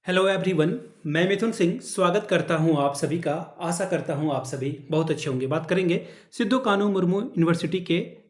Hello everyone. मैं मिथुन सिंह स्वागत करता हूं आप सभी का। आशा करता हूं आप सभी बहुत अच्छे होंगे। बात करेंगे सिद्धू कानू मुर्मू यूनिवर्सिटी के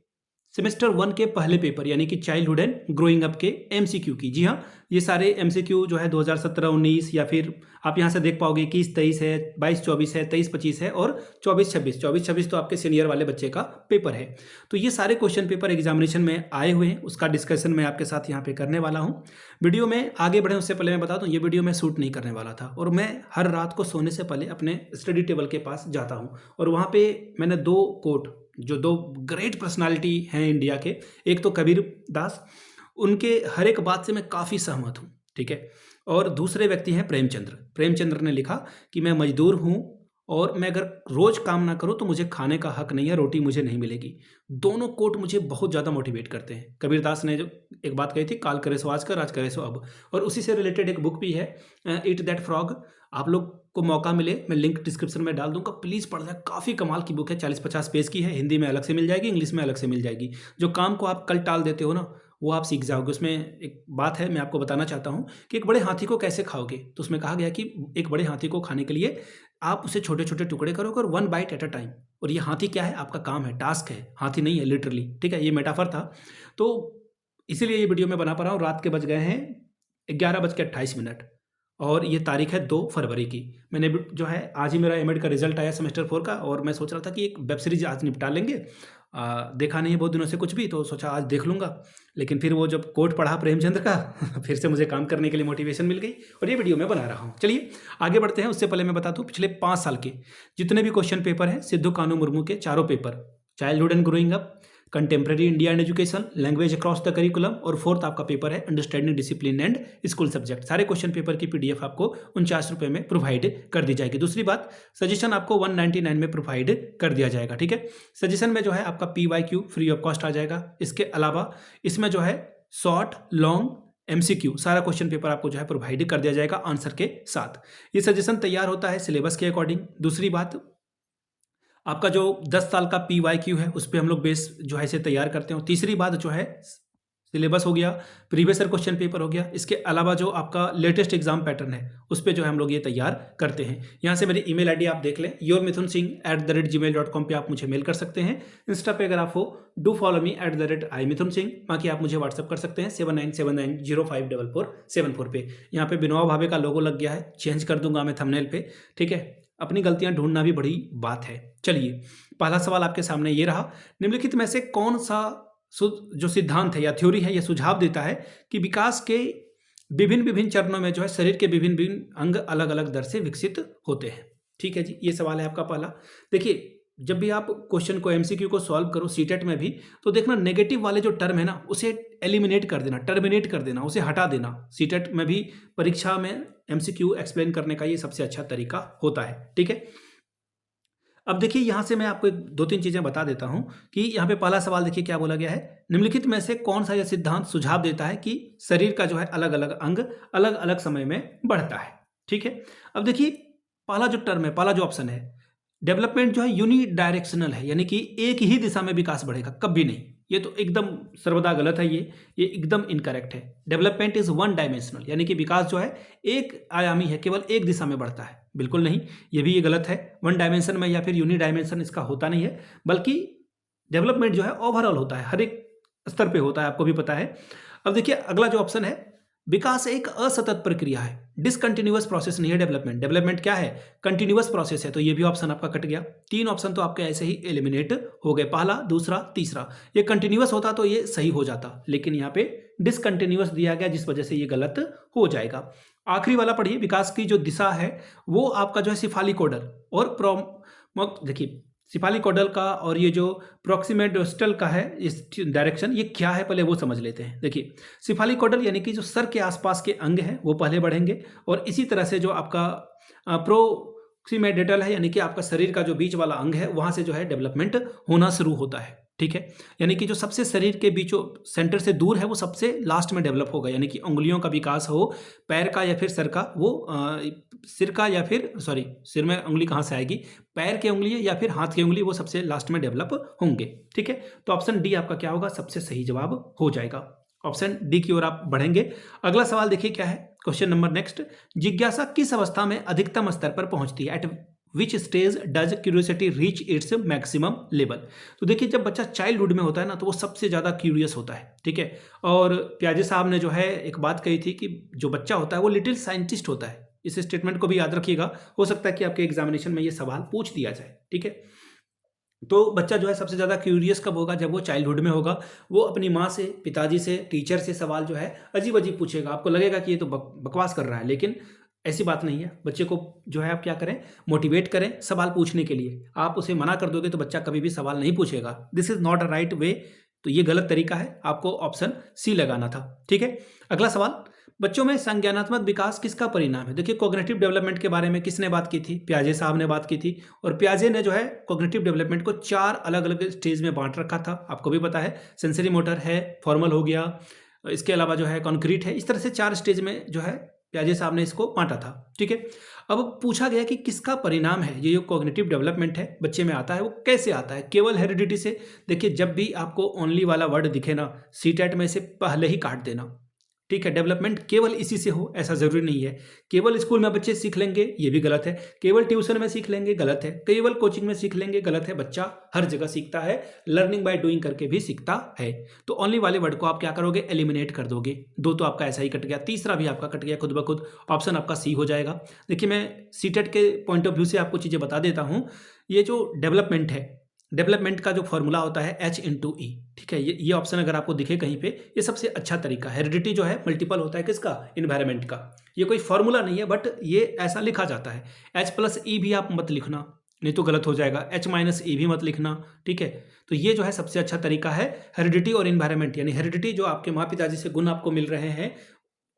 सेमेस्टर 1 के पहले पेपर यानी कि चाइल्डहुड एंड ग्रोइंग अप के एमसीक्यू की। जी हाँ, ये सारे एमसीक्यू जो है 2017-19 या फिर आप यहाँ से देख पाओगे 21-23 है, 22-24 है, 23-25 है और 24-26 तो आपके सीनियर वाले बच्चे का पेपर है। तो ये सारे क्वेश्चन पेपर एग्जामिनेशन में आए हुए हैं, उसका डिस्कशन मैं आपके साथ यहाँ पे करने वाला हूँ। वीडियो में आगे बढ़े उससे पहले मैं बता दूँ, ये वीडियो मैं शूट नहीं करने वाला था और मैं हर रात को सोने से पहले अपने स्टडी टेबल के पास जाता हूँ और वहाँ पे मैंने दो कोट, जो दो ग्रेट पर्सनालिटी हैं इंडिया के, एक तो कबीर दास, उनके हर एक बात से मैं काफ़ी सहमत हूँ, ठीक है। और दूसरे व्यक्ति हैं प्रेमचंद्र ने लिखा कि मैं मजदूर हूँ और मैं अगर रोज काम ना करूँ तो मुझे खाने का हक नहीं है, रोटी मुझे नहीं मिलेगी। दोनों कोट मुझे बहुत ज़्यादा मोटिवेट करते हैं। कबीरदास ने जो एक बात कही थी, काल करे सो आज कर, आज करे सो अब, और उसी से रिलेटेड एक बुक भी है, ईट दैट फ्रॉग। आप लोग को मौका मिले मैं लिंक डिस्क्रिप्शन में डाल दूंगा, प्लीज़ पढ़ लें। काफ़ी कमाल की बुक है, 40-50 पेज की है। हिंदी में अलग से मिल जाएगी, इंग्लिश में अलग से मिल जाएगी। जो काम को आप कल टाल देते हो ना, वो आप सीख जाओगे। उसमें एक बात है, मैं आपको बताना चाहता हूँ कि एक बड़े हाथी को कैसे खाओगे। तो उसमें कहा गया कि एक बड़े हाथी को खाने के लिए आप उसे छोटे छोटे टुकड़े करोगे और 1 बाइट एट अ टाइम। और ये हाथी क्या है, आपका काम है, टास्क है, हाथी नहीं है लिटरली, ठीक है। ये मेटाफर था। तो इसीलिए ये वीडियो मैं बना पा रहा हूँ। रात के बज गए हैं 11:28 और ये तारीख है 2 फरवरी की। मैंने जो है आज ही मेरा एमएड का रिजल्ट आया सेमेस्टर 4 का, और मैं सोच रहा था कि एक वेब सीरीज आज निपटा लेंगे। देखा नहीं बहुत दिनों से कुछ भी, तो सोचा आज देख लूँगा। लेकिन फिर वो जब कोट पढ़ा प्रेमचंद्र का फिर से मुझे काम करने के लिए मोटिवेशन मिल गई और ये वीडियो मैं बना रहा हूँ। चलिए आगे बढ़ते हैं। उससे पहले मैं बता दूँ, पिछले 5 साल के जितने भी क्वेश्चन पेपर हैं सिद्धू कानू मुर्मू के, चारों paper, childhood and growing up, contemporary India and education, language across the curriculum, और फोर्थ आपका पेपर है understanding discipline and school subject. सारे क्वेश्चन पेपर की पीडीएफ आपको 49 रुपये में प्रोवाइड कर दी जाएगी। दूसरी बात, सजेशन आपको 199 में प्रोवाइड कर दिया जाएगा, ठीक है। सजेशन में जो है आपका PYQ फ्री ऑफ कॉस्ट आ जाएगा। इसके अलावा इसमें जो है शॉर्ट, लॉन्ग, MCQ सारा क्वेश्चन पेपर आपको जो है प्रोवाइड कर दिया जाएगा आंसर के साथ। ये सजेशन तैयार होता है सिलेबस के अकॉर्डिंग। दूसरी बात, आपका जो 10 साल का PYQ है उस पर हम लोग बेस जो है इसे तैयार करते हैं। तीसरी बात जो है, सिलेबस हो गया, प्रीवियस ईयर क्वेश्चन पेपर हो गया, इसके अलावा जो आपका लेटेस्ट एग्जाम पैटर्न है उस पर जो है हम लोग ये तैयार करते हैं। यहाँ से मेरी ईमेल आईडी आप देख लें, yourmithunsingh@gmail.com पे आप मुझे मेल कर सकते हैं। इंस्टा पे अगर आप हो, डू फॉलो मी @imithunsingh। बाकी आप मुझे व्हाट्सअप कर सकते हैं 7979054474 पे। यहाँ पे बिनोआ भावे का लोगो लग गया है, चेंज कर दूंगा मैं थंबनेल पे, ठीक है। अपनी गलतियां ढूंढना भी बड़ी बात है। चलिए, पहला सवाल आपके सामने ये रहा, निम्नलिखित में से कौन सा जो सिद्धांत है या थ्योरी है, यह सुझाव देता है कि विकास के विभिन्न विभिन्न चरणों में जो है शरीर के विभिन्न विभिन्न अंग अलग अलग दर से विकसित होते हैं। ठीक है जी, ये सवाल है आपका पहला। देखिए, जब भी आप क्वेश्चन को MCQ को सॉल्व करो सीटेट में भी, तो देखना नेगेटिव वाले जो टर्म है ना उसे एलिमिनेट कर देना, टर्मिनेट कर देना, उसे हटा देना। सीटेट में भी परीक्षा में MCQ एक्सप्लेन करने का ये सबसे अच्छा तरीका होता है, ठीक है। अब देखिए, यहां से मैं आपको 2-3 चीजें बता देता हूं कि यहाँ पे पहला सवाल देखिए क्या बोला गया है, निम्नलिखित में से कौन सा यह सिद्धांत सुझाव देता है कि शरीर का जो है अलग अलग अंग अलग अलग समय में बढ़ता है, ठीक है। अब देखिए, पहला जो टर्म है, पहला जो ऑप्शन है, डेवलपमेंट जो है यूनि डायरेक्शनल है, यानी कि एक ही दिशा में विकास बढ़ेगा, कभी नहीं। ये तो एकदम सर्वदा गलत है, ये एकदम इनकरेक्ट है। डेवलपमेंट इज 1 डायमेंशनल, यानी कि विकास जो है एक आयामी है, केवल एक दिशा में बढ़ता है, बिल्कुल नहीं, ये भी ये गलत है। 1 डायमेंशन में या फिर यूनि डायमेंशन इसका होता नहीं है, बल्कि डेवलपमेंट जो है ओवरऑल होता है, हर एक स्तर पे होता है, आपको भी पता है। अब देखिए, अगला जो ऑप्शन है, विकास एक असतत प्रक्रिया है, डिसकंटिन्यूअस प्रोसेस नहीं है डेवलपमेंट। डेवलपमेंट क्या है, कंटिन्यूअस प्रोसेस है, तो ये भी ऑप्शन आपका कट गया। 3 ऑप्शन तो आपके ऐसे ही एलिमिनेट हो गए, पहला, दूसरा, तीसरा। ये कंटिन्यूअस होता तो ये सही हो जाता, लेकिन यहाँ पे डिसकंटिन्यूअस दिया गया, जिस वजह से ये गलत हो जाएगा। आखिरी वाला पढ़िए, विकास की जो दिशा है वो आपका जो है सिफालिकोडल और देखिए, सिफालिकोडल का और ये जो प्रोक्सिमेडोस्टल का है, इस डायरेक्शन, ये क्या है पहले वो समझ लेते हैं। देखिए, सिफालिकोडल यानी कि जो सर के आसपास के अंग हैं वो पहले बढ़ेंगे, और इसी तरह से जो आपका प्रोक्सिमेडेटल है, यानी कि आपका शरीर का जो बीच वाला अंग है, वहां से जो है डेवलपमेंट होना शुरू होता है, ठीक है। यानी कि जो सबसे शरीर के बीचों सेंटर से दूर है वो सबसे लास्ट में डेवलप होगा, यानी कि उंगलियों का विकास हो, पैर का या फिर सर का, वो सिर का या फिर सॉरी, सिर में उंगली कहाँ से आएगी, पैर की उंगली या फिर हाथ की उंगली, वो सबसे लास्ट में डेवलप होंगे, ठीक है। तो ऑप्शन डी आपका क्या होगा, सबसे सही जवाब हो जाएगा। ऑप्शन डी की ओर आप बढ़ेंगे। अगला सवाल देखिए क्या है, क्वेश्चन नंबर नेक्स्ट, जिज्ञासा किस अवस्था में अधिकतम स्तर पर पहुंचती है? Eight which stage does curiosity reach its maximum level? तो देखिए, जब बच्चा चाइल्डहुड में होता है ना, तो वो सबसे ज़्यादा क्यूरियस होता है, ठीक है। और प्याजे साहब ने जो है एक बात कही थी कि जो बच्चा होता है वो लिटिल साइंटिस्ट होता है। इस स्टेटमेंट को भी याद रखिएगा, हो सकता है कि आपके एग्जामिनेशन में ये सवाल पूछ दिया जाए, ठीक है। तो बच्चा जो है सबसे ज़्यादा क्यूरियस कब होगा? जब वो चाइल्डहुड में होगा। वो अपनी माँ से, पिताजी से, टीचर से सवाल जो है अजीब अजीब पूछेगा। आपको लगेगा कि ये तो बकवास कर रहा है, लेकिन ऐसी बात नहीं है। बच्चे को जो है आप क्या करें, मोटिवेट करें सवाल पूछने के लिए। आप उसे मना कर दोगे तो बच्चा कभी भी सवाल नहीं पूछेगा। This is not a right way, तो ये गलत तरीका है। आपको ऑप्शन सी लगाना था, ठीक है। अगला सवाल, बच्चों में संज्ञानात्मक विकास किसका परिणाम है? देखिए, कॉग्निटिव डेवलपमेंट के बारे में किसने बात की थी? प्याजे साहब ने बात की थी। और प्याजे ने जो है कॉग्निटिव डेवलपमेंट को 4 अलग अलग स्टेज में बांट रखा था। आपको भी पता है, सेंसरी मोटर है, फॉर्मल हो गया, इसके अलावा जो है कॉन्क्रीट है। इस तरह से 4 स्टेज में जो है प्याजे साहब ने इसको बांटा था, ठीक है। अब पूछा गया कि किसका परिणाम है ये जो कॉग्निटिव डेवलपमेंट है बच्चे में आता है, वो कैसे आता है? केवल हेरिडिटी से? देखिए, जब भी आपको ओनली वाला वर्ड दिखे ना, सीटेट में से पहले ही काट देना, ठीक है। डेवलपमेंट केवल इसी से हो ऐसा जरूरी नहीं है। केवल स्कूल में बच्चे सीख लेंगे, ये भी गलत है। केवल ट्यूशन में सीख लेंगे, गलत है। केवल कोचिंग में सीख लेंगे, गलत है। बच्चा हर जगह सीखता है, लर्निंग बाय डूइंग करके भी सीखता है। तो ओनली वाले वर्ड को आप क्या करोगे? एलिमिनेट कर दोगे। 2 तो आपका ऐसा ही कट गया, तीसरा भी आपका कट गया खुद ब खुद। ऑप्शन आपका सी हो जाएगा। देखिए, मैं सीटेट के पॉइंट ऑफ व्यू से आपको चीजें बता देता हूं। ये जो डेवलपमेंट है, डेवलपमेंट का जो फॉर्मूला होता है H/E, ठीक है। ये ऑप्शन अगर आपको दिखे कहीं पे, ये सबसे अच्छा तरीका है। हेरिडिटी जो है मल्टीपल होता है किसका? इन्वायरमेंट का। ये कोई फॉर्मूला नहीं है, बट ये ऐसा लिखा जाता है। H+E भी आप मत लिखना, नहीं तो गलत हो जाएगा। H-E भी मत लिखना, ठीक है। तो ये जो है सबसे अच्छा तरीका है, हेरिडिटी और इन्वायरमेंट। यानी हेरिडिटी जो आपके माँ पिताजी से गुण आपको मिल रहे हैं,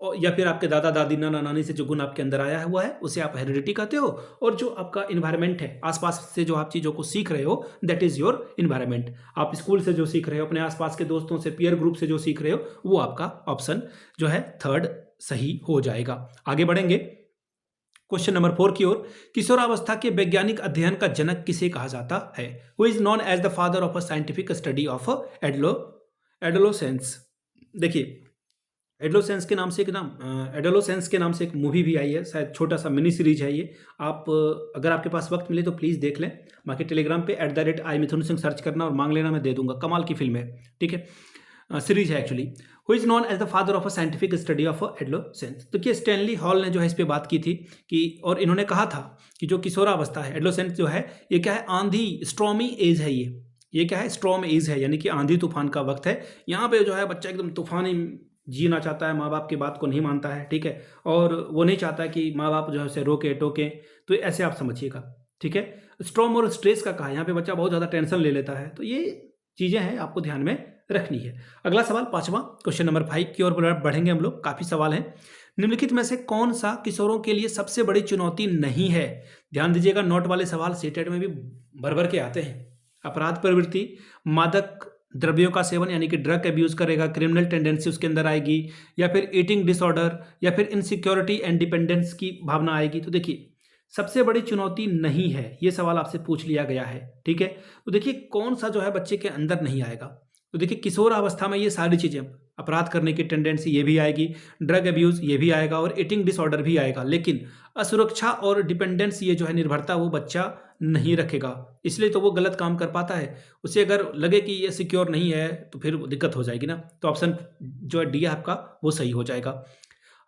या फिर आपके दादा दादी नाना नानी से जो गुण आपके अंदर आया हुआ है, उसे आप हेरिडिटी कहते हो। और जो आपका इन्वायरमेंट है, आसपास से जो आप चीज़ों को सीख रहे हो, दैट इज योर इन्वायरमेंट। आप स्कूल से जो सीख रहे हो, अपने आसपास के दोस्तों से, पीयर ग्रुप से जो सीख रहे हो, वो आपका ऑप्शन जो है थर्ड सही हो जाएगा। आगे बढ़ेंगे क्वेश्चन नंबर 4 की ओर। किशोरावस्था के वैज्ञानिक अध्ययन का जनक किसे कहा जाता है? Who is known as the father of a scientific study of adolescence? देखिए, एडोलोसेंस के नाम से एडोलोसेंस के नाम से एक मूवी भी आई है, शायद छोटा सा मिनी सीरीज है ये। आप अगर आपके पास वक्त मिले तो प्लीज़ देख लें। बाकी टेलीग्राम पे @imithunsingh सर्च करना और मांग लेना, मैं दे दूंगा। कमाल की फिल्म है, ठीक है। सीरीज है actually. Who is known as the father of a scientific study of adolescence? तो क्या स्टैनली हॉल ने जो है इस पर बात की थी कि, और इन्होंने कहा था कि जो किशोरावस्था है, एडोलोसेंस जो है, ये क्या है? आंधी, स्ट्रॉमी एज है ये क्या है? स्ट्रॉम एज है, यानी कि आंधी तूफान का वक्त है। यहाँ पे जो है बच्चा एकदम तूफानी जीना चाहता है, माँ बाप की बात को नहीं मानता है, ठीक है। और वो नहीं चाहता कि माँ बाप जो है उसे रोके टोके। तो ऐसे आप समझिएगा, ठीक है। स्ट्रॉम और स्ट्रेस का कहा, यहाँ पे बच्चा बहुत ज़्यादा टेंशन ले लेता है। तो ये चीज़ें हैं, आपको ध्यान में रखनी है। अगला सवाल, 5वां, क्वेश्चन नंबर 5 की ओर बढ़ेंगे हम लोग। काफ़ी सवाल हैं। निम्नलिखित में से कौन सा किशोरों के लिए सबसे बड़ी चुनौती नहीं है? ध्यान दीजिएगा, नोट वाले सवाल सीटेट में भी भर भर के आते हैं। अपराध प्रवृत्ति, मादक द्रव्यों का सेवन यानी कि ड्रग अब्यूज करेगा, क्रिमिनल टेंडेंसी उसके अंदर आएगी, या फिर ईटिंग डिसऑर्डर, या फिर इनसिक्योरिटी एंड डिपेंडेंस की भावना आएगी। तो देखिए, सबसे बड़ी चुनौती नहीं है, ये सवाल आपसे पूछ लिया गया है, ठीक है। तो देखिए, कौन सा जो है बच्चे के अंदर नहीं आएगा? तो देखिए, किशोर अवस्था में ये सारी चीज़ें, अपराध करने की टेंडेंसी ये भी आएगी, ड्रग अब्यूज ये भी आएगा, और ईटिंग डिसऑर्डर भी आएगा। लेकिन असुरक्षा और डिपेंडेंस, ये जो है निर्भरता, वो बच्चा नहीं रखेगा। इसलिए तो वो गलत काम कर पाता है। उसे अगर लगे कि ये सिक्योर नहीं है तो फिर दिक्कत हो जाएगी ना। तो ऑप्शन जो है डी है आपका, वो सही हो जाएगा।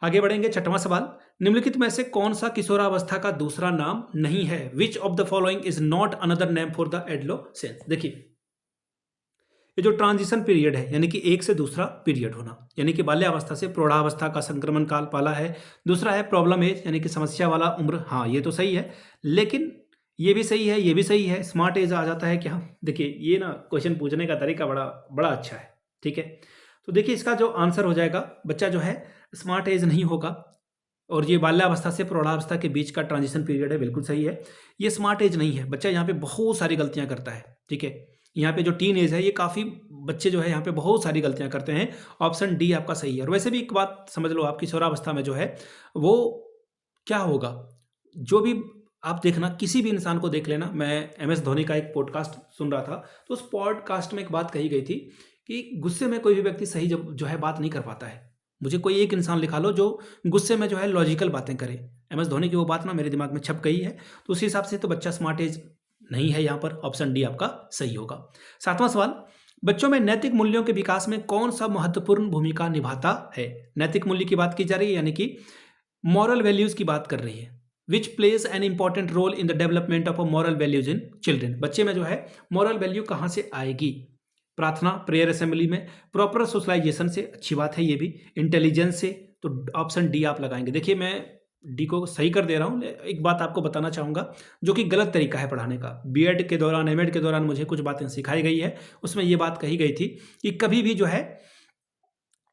आगे बढ़ेंगे, 6वां सवाल। निम्नलिखित में से कौन सा किशोरावस्था का दूसरा नाम नहीं है? Which of the following is not another name for the adolescence? देखिए, ये जो ट्रांजिशन पीरियड है, यानी कि एक से दूसरा पीरियड होना, यानी कि बाल्यावस्था से प्रौढ़ावस्था का संक्रमण काल पाला है। दूसरा है प्रॉब्लम एज, यानी कि समस्या वाला उम्र। हाँ, ये तो सही है, लेकिन ये भी सही है, ये भी सही है। स्मार्ट एज आ जाता है क्या? देखिए, ये ना क्वेश्चन पूछने का तरीका बड़ा बड़ा अच्छा है, ठीक है। तो देखिए, इसका जो आंसर हो जाएगा, बच्चा जो है स्मार्ट एज नहीं होगा, और ये बाल्यावस्था से प्रौढ़ावस्था के बीच का ट्रांजिशन पीरियड है, बिल्कुल सही है। ये स्मार्ट एज नहीं है। बच्चा यहाँ पे बहुत सारी गलतियाँ करता है, ठीक है। यहाँ पे जो टीन एज है, ये काफ़ी बच्चे जो है यहाँ पे बहुत सारी गलतियाँ करते हैं। ऑप्शन डी आपका सही है। और वैसे भी एक बात समझ लो, आपकी किशोरावस्था में जो है वो क्या होगा, जो भी आप देखना, किसी भी इंसान को देख लेना। मैं MS धोनी का एक पॉडकास्ट सुन रहा था, तो उस पॉडकास्ट में एक बात कही गई थी कि गुस्से में कोई भी व्यक्ति सही जो है बात नहीं कर पाता है। मुझे कोई एक इंसान लिखा लो जो गुस्से में जो है लॉजिकल बातें करे। MS धोनी की वो बात ना मेरे दिमाग में छप गई है, तो उस हिसाब से तो बच्चा स्मार्ट एज नहीं है यहाँ पर। ऑप्शन डी आपका सही होगा। 7वां सवाल, बच्चों में नैतिक मूल्यों के विकास में कौन सा महत्वपूर्ण भूमिका निभाता है? नैतिक मूल्य की बात की जा रही है, यानी कि मॉरल वैल्यूज की बात कर रही है। Which plays an important role in the development of moral values in children. बच्चे में जो है मॉरल वैल्यू कहाँ से आएगी? प्रार्थना, प्रेयर असेंबली में, प्रॉपर सोशलाइजेशन से, अच्छी बात है ये भी, इंटेलिजेंस से, तो ऑप्शन डी आप लगाएंगे। देखिए मैं डी को सही कर दे रहा हूँ, एक बात आपको बताना चाहूँगा जो कि गलत तरीका है पढ़ाने का। बीएड के दौरान, एमएड के दौरान मुझे कुछ बातें सिखाई गई है, उसमें ये बात कही गई थी कि कभी भी जो है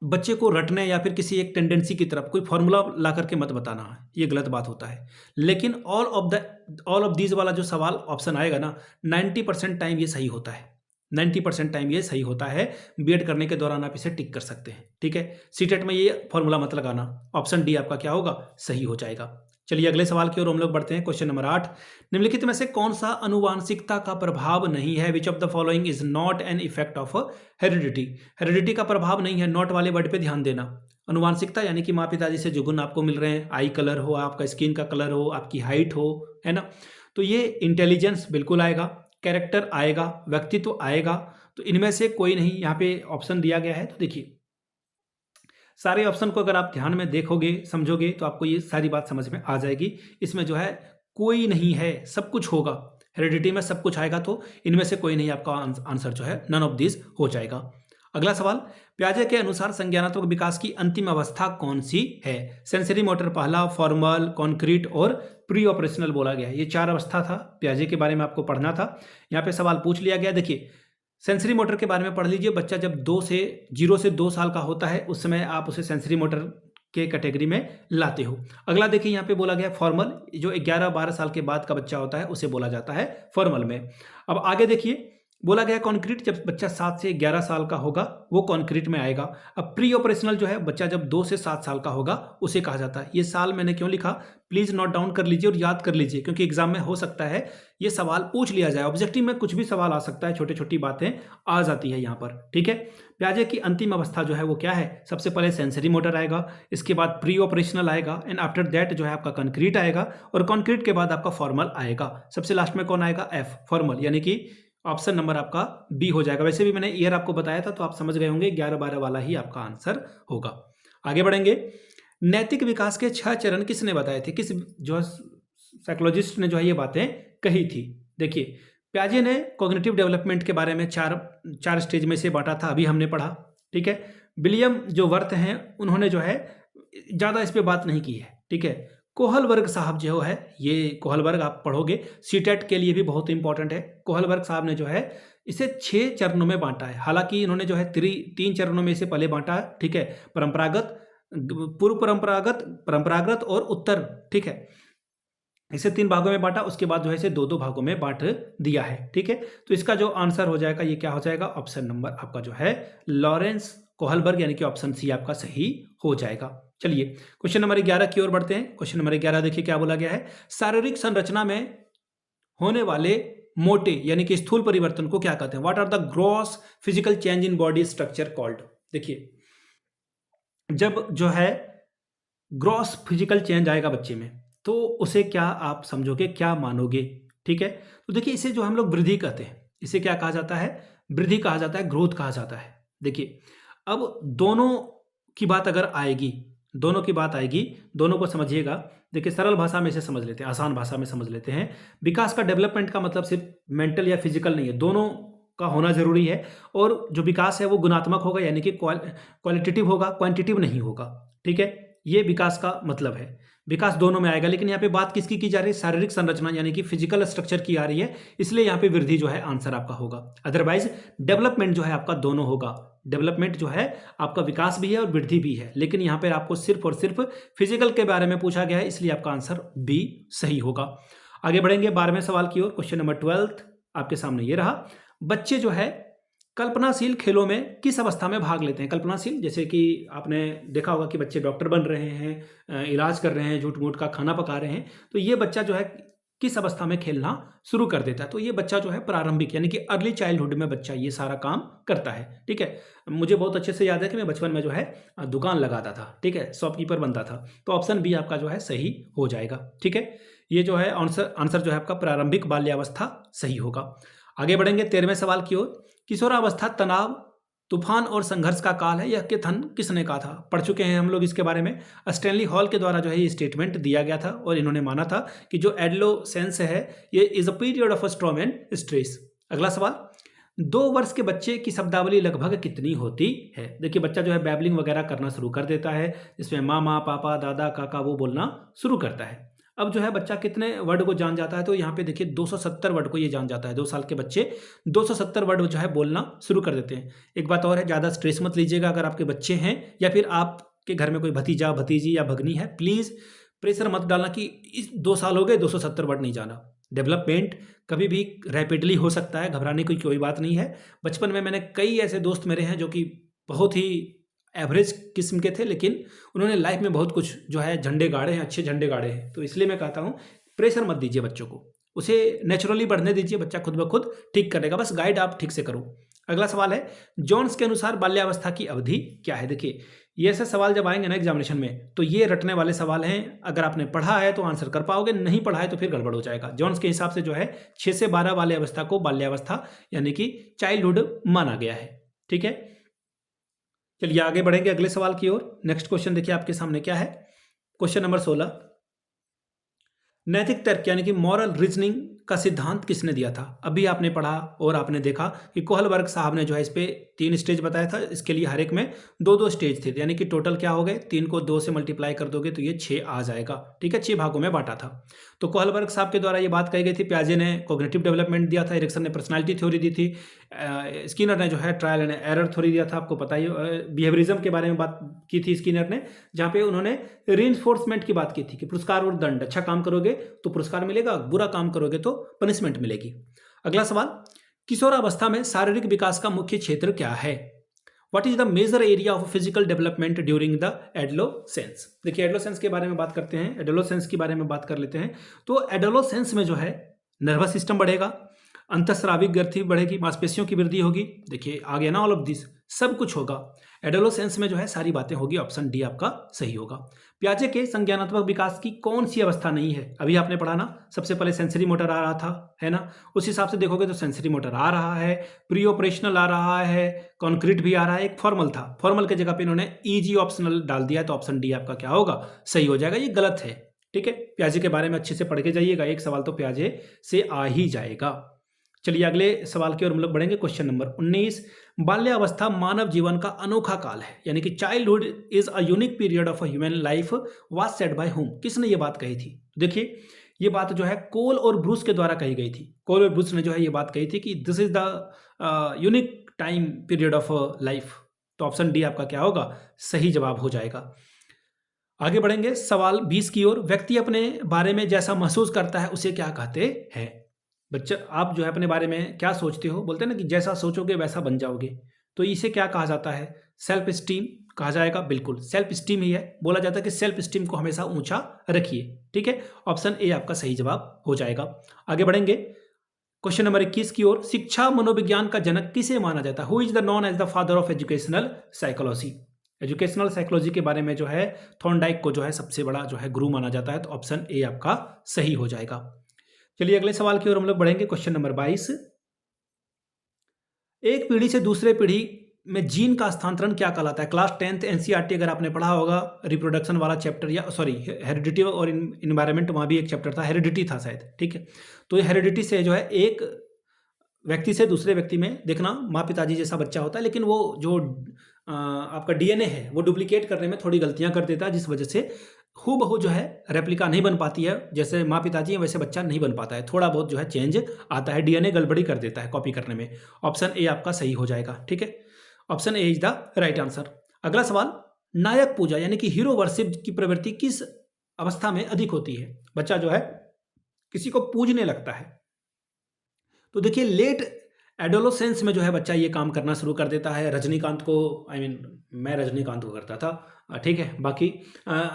बच्चे को रटने या फिर किसी एक टेंडेंसी की तरफ कोई फॉर्मूला ला करके मत बताना है, ये गलत बात होता है। लेकिन ऑल ऑफ दीज वाला जो सवाल ऑप्शन आएगा ना, 90% टाइम ये सही होता है। 90% टाइम ये सही होता है। बीएड करने के दौरान आप इसे टिक कर सकते हैं, ठीक है। सीटेट में ये फॉर्मूला मत लगाना। ऑप्शन डी आपका क्या होगा? सही हो जाएगा। चलिए अगले सवाल की ओर हम लोग बढ़ते हैं। क्वेश्चन नंबर 8, निम्नलिखित में से कौन सा अनुवांशिकता का प्रभाव नहीं है? Which of the following is not an effect of heredity. Heredity का प्रभाव नहीं है, नॉट वाले वर्ड पे ध्यान देना। अनुवांशिकता यानी कि माँ पिताजी से जो गुण आपको मिल रहे हैं, आई कलर हो, आपका स्किन का कलर हो, आपकी हाइट हो, है ना, तो ये इंटेलिजेंस बिल्कुल आएगा, कैरेक्टर आएगा, व्यक्तित्व आएगा, तो इनमें से कोई नहीं यहाँ पे ऑप्शन दिया गया है। तो देखिए सारे ऑप्शन को अगर आप ध्यान में देखोगे, समझोगे, तो आपको ये सारी बात समझ में आ जाएगी। इसमें जो है कोई नहीं है, सब कुछ होगा। हेरिडिटी में सब कुछ आएगा, तो इनमें से कोई नहीं, आपका आंसर जो है नन ऑफ दिस हो जाएगा। अगला सवाल, पियाजे के अनुसार संज्ञानात्मक विकास की अंतिम अवस्था कौन सी है? सेंसरी मोटर पहला, फॉर्मल, कॉन्क्रीट और प्री ऑपरेशनल बोला गया है। ये 4 अवस्था था, पियाजे के बारे में आपको पढ़ना था। यहाँ पे सवाल पूछ लिया गया। देखिए सेंसरी मोटर के बारे में पढ़ लीजिए। बच्चा जब 0 से 2 साल का होता है, उस समय आप उसे सेंसरी मोटर के कैटेगरी में लाते हो। अगला देखिए यहाँ पे बोला गया फॉर्मल, जो 11-12 साल के बाद का बच्चा होता है उसे बोला जाता है फॉर्मल में। अब आगे देखिए बोला गया कॉन्क्रीट, जब बच्चा 7 से 11 साल का होगा वो कॉन्क्रीट में आएगा। अब प्री ऑपरेशनल जो है बच्चा जब 2 से 7 साल का होगा उसे कहा जाता है। ये साल मैंने क्यों लिखा, प्लीज नोट डाउन कर लीजिए और याद कर लीजिए, क्योंकि एग्जाम में हो सकता है ये सवाल पूछ लिया जाए। ऑब्जेक्टिव में कुछ भी सवाल आ सकता है, छोटी छोटी बातें आ जाती है यहाँ पर, ठीक है। पियाजे की अंतिम अवस्था जो है वो क्या है? सबसे पहले सेंसरी मोटर आएगा, इसके बाद प्री ऑपरेशनल आएगा, एंड आफ्टर दैट जो है आपका कंक्रीट आएगा, और कंक्रीट के बाद आपका फॉर्मल आएगा। सबसे लास्ट में कौन आएगा? एफ, फॉर्मल, यानी कि ऑप्शन नंबर आपका बी हो जाएगा। वैसे भी मैंने ईयर आपको बताया था, तो आप समझ गए होंगे 11-12 वाला ही आपका आंसर होगा। आगे बढ़ेंगे। नैतिक विकास के 6 चरण किसने बताए थे? किस जो साइकोलॉजिस्ट ने जो है ये बातें कही थी? देखिए पियाजे ने कॉग्निटिव डेवलपमेंट के बारे में चार स्टेज में से बांटा था, अभी हमने पढ़ा, ठीक है। विलियम जो वर्थ हैं उन्होंने जो है ज़्यादा इस पर बात नहीं की है, ठीक है। कोहलबर्ग साहब जो है, ये कोहलबर्ग आप पढ़ोगे, सीटेट के लिए भी बहुत इंपॉर्टेंट है। कोहलबर्ग साहब ने जो है इसे 6 चरणों में बांटा है। हालांकि इन्होंने जो है 3 चरणों में इसे पहले बांटा है, ठीक है। परंपरागत, पूर्व परंपरागत, परंपरागत और उत्तर, ठीक है। इसे 3 भागों में बांटा, उसके बाद जो है इसे 2-2 भागों में बांट दिया है, ठीक है। तो इसका जो आंसर हो जाएगा ये क्या हो जाएगा? ऑप्शन नंबर आपका जो है लॉरेंस कोहलबर्ग, यानी कि ऑप्शन सी आपका सही हो जाएगा। चलिए क्वेश्चन नंबर 11 की ओर बढ़ते हैं। क्वेश्चन नंबर 11 देखिए क्या बोला गया है। शारीरिक संरचना में होने वाले मोटे यानी कि स्थूल परिवर्तन को क्या कहते हैं? What are the gross physical change in body structure called? देखिए जब जो है ग्रॉस फिजिकल चेंज आएगा बच्चे में, तो उसे क्या आप समझोगे, क्या मानोगे, ठीक है। तो देखिए इसे जो हम लोग वृद्धि कहते हैं, इसे क्या कहा जाता है? वृद्धि कहा जाता है, ग्रोथ कहा जाता है। देखिए अब दोनों की बात अगर आएगी, दोनों की बात आएगी, दोनों को समझिएगा। देखिए सरल भाषा में इसे समझ लेते हैं, आसान भाषा में समझ लेते हैं। विकास का, डेवलपमेंट का मतलब सिर्फ मेंटल या फिजिकल नहीं है, दोनों का होना जरूरी है। और जो विकास है वो गुणात्मक होगा, यानी कि क्वालिटेटिव होगा, क्वांटिटिव नहीं होगा, ठीक है। ये विकास का मतलब है, विकास दोनों में आएगा। लेकिन यहाँ पे बात किसकी की जा रही है? शारीरिक संरचना यानी कि फिजिकल स्ट्रक्चर की आ रही है, इसलिए यहाँ पे वृद्धि जो है आंसर आपका होगा। अदरवाइज डेवलपमेंट जो है आपका दोनों होगा। डेवलपमेंट जो है आपका विकास भी है और वृद्धि भी है, लेकिन यहाँ पर आपको सिर्फ और सिर्फ फिजिकल के बारे में पूछा गया है, इसलिए आपका आंसर बी सही होगा। आगे बढ़ेंगे 12वें सवाल की ओर। क्वेश्चन नंबर 12 आपके सामने ये रहा। बच्चे जो है कल्पनाशील खेलों में किस अवस्था में भाग लेते हैं? कल्पनाशील जैसे कि आपने देखा होगा कि बच्चे डॉक्टर बन रहे हैं, इलाज कर रहे हैं, झूठ मूठ का खाना पका रहे हैं, तो ये बच्चा जो है किस अवस्था में खेलना शुरू कर देता है। तो ये बच्चा जो है प्रारंभिक यानी कि अर्ली चाइल्डहुड में बच्चा ये सारा काम करता है। ठीक है, मुझे बहुत अच्छे से याद है कि मैं बचपन में जो है दुकान लगाता था। ठीक है, शॉपकीपर बनता था। तो ऑप्शन बी आपका जो है सही हो जाएगा। ठीक है, ये जो है आंसर जो है आपका प्रारंभिक बाल्यावस्था सही होगा। आगे बढ़ेंगे 13वें सवाल की ओर। किशोरावस्था तनाव, तूफान और संघर्ष का काल है, यह कथन किसने कहा था? पढ़ चुके हैं हम लोग इसके बारे में। स्टैनली हॉल के द्वारा जो है ये स्टेटमेंट दिया गया था और इन्होंने माना था कि जो एडोलेसेंस है ये is a period of storm and stress. अगला सवाल, 2 वर्ष के बच्चे की शब्दावली लगभग कितनी होती है? देखिए बच्चा जो है बैबलिंग वगैरह करना शुरू कर देता है, जिसमें मामा, पापा, दादा, काका वो बोलना शुरू करता है। अब जो है बच्चा कितने वर्ड को जान जाता है? तो यहाँ पे देखिए 270 वर्ड को ये जान जाता है। 2 साल के बच्चे 270 वर्ड जो है बोलना शुरू कर देते हैं। एक बात और है, ज़्यादा स्ट्रेस मत लीजिएगा। अगर आपके बच्चे हैं या फिर आपके घर में कोई भतीजा, भतीजी या भगनी है, प्लीज़ प्रेशर मत डालना कि इस 2 साल हो गए 270 वर्ड नहीं जाना। डेवलपमेंट कभी भी रैपिडली हो सकता है, घबराने की कोई बात नहीं है। बचपन में मैंने कई ऐसे दोस्त मेरे हैं जो कि बहुत ही एवरेज किस्म के थे, लेकिन उन्होंने लाइफ में बहुत कुछ जो है झंडे गाड़े हैं, अच्छे झंडे गाड़े हैं। तो इसलिए मैं कहता हूँ प्रेशर मत दीजिए बच्चों को, उसे नेचुरली बढ़ने दीजिए, बच्चा खुद ब खुद ठीक करेगा। बस गाइड आप ठीक से करो। अगला सवाल है, जॉन्स के अनुसार बाल्यावस्था की अवधि क्या है? देखिए ये ऐसे सवाल जब आएंगे ना एग्जामिनेशन में तो ये रटने वाले सवाल हैं। अगर आपने पढ़ा है तो आंसर कर पाओगे, नहीं पढ़ा है तो फिर गड़बड़ हो जाएगा। जॉन्स के हिसाब से जो है 6 से 12 वाले अवस्था को बाल्यावस्था यानी कि चाइल्डहुड माना गया है। ठीक है, चलिए आगे बढ़ेंगे अगले सवाल की ओर। नेक्स्ट क्वेश्चन देखिए आपके सामने क्या है। क्वेश्चन नंबर 16, नैतिक तर्क यानी कि मॉरल रीजनिंग का सिद्धांत किसने दिया था? अभी आपने पढ़ा और आपने देखा कि कोहलबर्ग साहब ने जो है इस पे 3 स्टेज बताया था। इसके लिए हर एक में 2-2 स्टेज थे, यानी कि टोटल क्या हो गए, 3 को 2 से मल्टीप्लाई कर दोगे तो ये 6 आ जाएगा। ठीक है, 6 भागों में बांटा था। तो कोहलबर्ग साहब के द्वारा ये बात कही गई थी। प्याजे ने कॉग्निटिव डेवलपमेंट दिया था, एरिक्सन ने पर्सनालिटी थ्योरी दी थी, स्किनर ने जो है ट्रायल एंड एरर थ्योरी दिया था। आपको पता ही बिहेवियरिज्म के बारे में बात की थी स्किनर ने, जहाँ पे उन्होंने रीइंफोर्समेंट की बात की थी कि पुरस्कार और दंड, अच्छा काम करोगे तो पुरस्कार मिलेगा, बुरा काम करोगे तो पनिशमेंट मिलेगी। अगला सवाल, किशोरावस्था में शारीरिक विकास का मुख्य क्षेत्र क्या है? What is the major area of physical development during the adolescence? देखिए एडोलेसेंस के बारे में बात करते हैं, एडोलेसेंस के बारे में बात कर लेते हैं। तो एडोलेसेंस में जो है नर्वस सिस्टम बढ़ेगा, अंतःस्राविक ग्रंथि बढ़ेगी, मांसपेशियों की वृद्धि होगी। देखिए आ गया ना ऑल ऑफ दिस, सब कुछ होगा एडोलेसेंस में जो है, सारी बातें होगी। ऑप्शन डी आपका सही होगा। प्याजे के संज्ञानात्मक विकास की कौन सी अवस्था नहीं है? अभी आपने पढ़ा ना, सबसे पहले सेंसरी मोटर आ रहा था, है ना? उस हिसाब से देखोगे तो सेंसरी मोटर आ रहा है, प्री ऑपरेशनल आ रहा है, कॉन्क्रीट भी आ रहा है, एक फॉर्मल था, फॉर्मल के जगह पे इन्होंने ईजी ऑप्शनल डाल दिया, तो ऑप्शन डी आपका क्या होगा, सही हो जाएगा। ये गलत है। ठीक है, प्याजे के बारे में अच्छे से पढ़ के जाइएगा, एक सवाल तो प्याजे से आ ही जाएगा। चलिए अगले सवाल की ओर हम लोग बढ़ेंगे। क्वेश्चन नंबर 19, बाल्यावस्था मानव जीवन का अनोखा काल है, यानी कि childhood is a unique period of human life, was said by whom? किसने ये बात कही थी? देखिए ये बात जो है कोल और ब्रूस के द्वारा कही गई थी। कोल और ब्रूस ने जो है ये बात कही थी कि this is the unique time period of life. तो ऑप्शन डी आपका क्या होगा, सही जवाब हो जाएगा। आगे बढ़ेंगे सवाल 20 की ओर। व्यक्ति अपने बारे में जैसा महसूस करता है उसे क्या कहते हैं? बच्चा आप जो है अपने बारे में क्या सोचते हो, बोलते हैं ना कि जैसा सोचोगे वैसा बन जाओगे, तो इसे क्या कहा जाता है? सेल्फ स्टीम कहा जाएगा। बिल्कुल सेल्फ स्टीम ही है। बोला जाता है कि सेल्फ स्टीम को हमेशा ऊंचा रखिए। ठीक है, ऑप्शन ए आपका सही जवाब हो जाएगा। आगे बढ़ेंगे क्वेश्चन नंबर 21 की ओर। शिक्षा मनोविज्ञान का जनक किसे माना जाता है? Who is the known as the father of educational psychology? Educational psychology के बारे में जो है थॉर्नडाइक को जो है सबसे बड़ा जो है गुरु माना जाता है। तो ऑप्शन ए आपका सही हो जाएगा। चलिए अगले सवाल की ओर हम लोग बढ़ेंगे। क्वेश्चन नंबर 22, एक पीढ़ी से दूसरे पीढ़ी में जीन का स्थानांतरण क्या कहलाता है? क्लास 10th एनसीईआरटी अगर आपने पढ़ा होगा, रिप्रोडक्शन वाला चैप्टर, या सॉरी हेरिडिटी और इन्वायरमेंट, वहाँ भी एक चैप्टर था, हेरिडिटी था शायद। ठीक है, तो ये हेरिडिटी से जो है एक व्यक्ति से दूसरे व्यक्ति में देखना माँ पिताजी जैसा बच्चा होता है, लेकिन वो जो आपका डीएनए है वो डुप्लीकेट करने में थोड़ी गलतियां कर देता है, जिस वजह से हूबहू जो है रेप्लिका नहीं बन पाती है। जैसे माँ पिताजी हैं वैसे बच्चा नहीं बन पाता है, थोड़ा बहुत जो है चेंज आता है, डीएनए गड़बड़ी कर देता है कॉपी करने में। ऑप्शन ए आपका सही हो जाएगा। ठीक है, option A is the right answer. अगला सवाल, नायक पूजा यानी कि हीरो वर्शिप की प्रवृत्ति किस अवस्था में अधिक होती है? बच्चा जो है किसी को पूजने लगता है। तो देखिए लेट एडोलोसेंस में जो है बच्चा ये काम करना शुरू कर देता है। रजनीकांत को मैं रजनीकांत को करता था, ठीक है। बाकी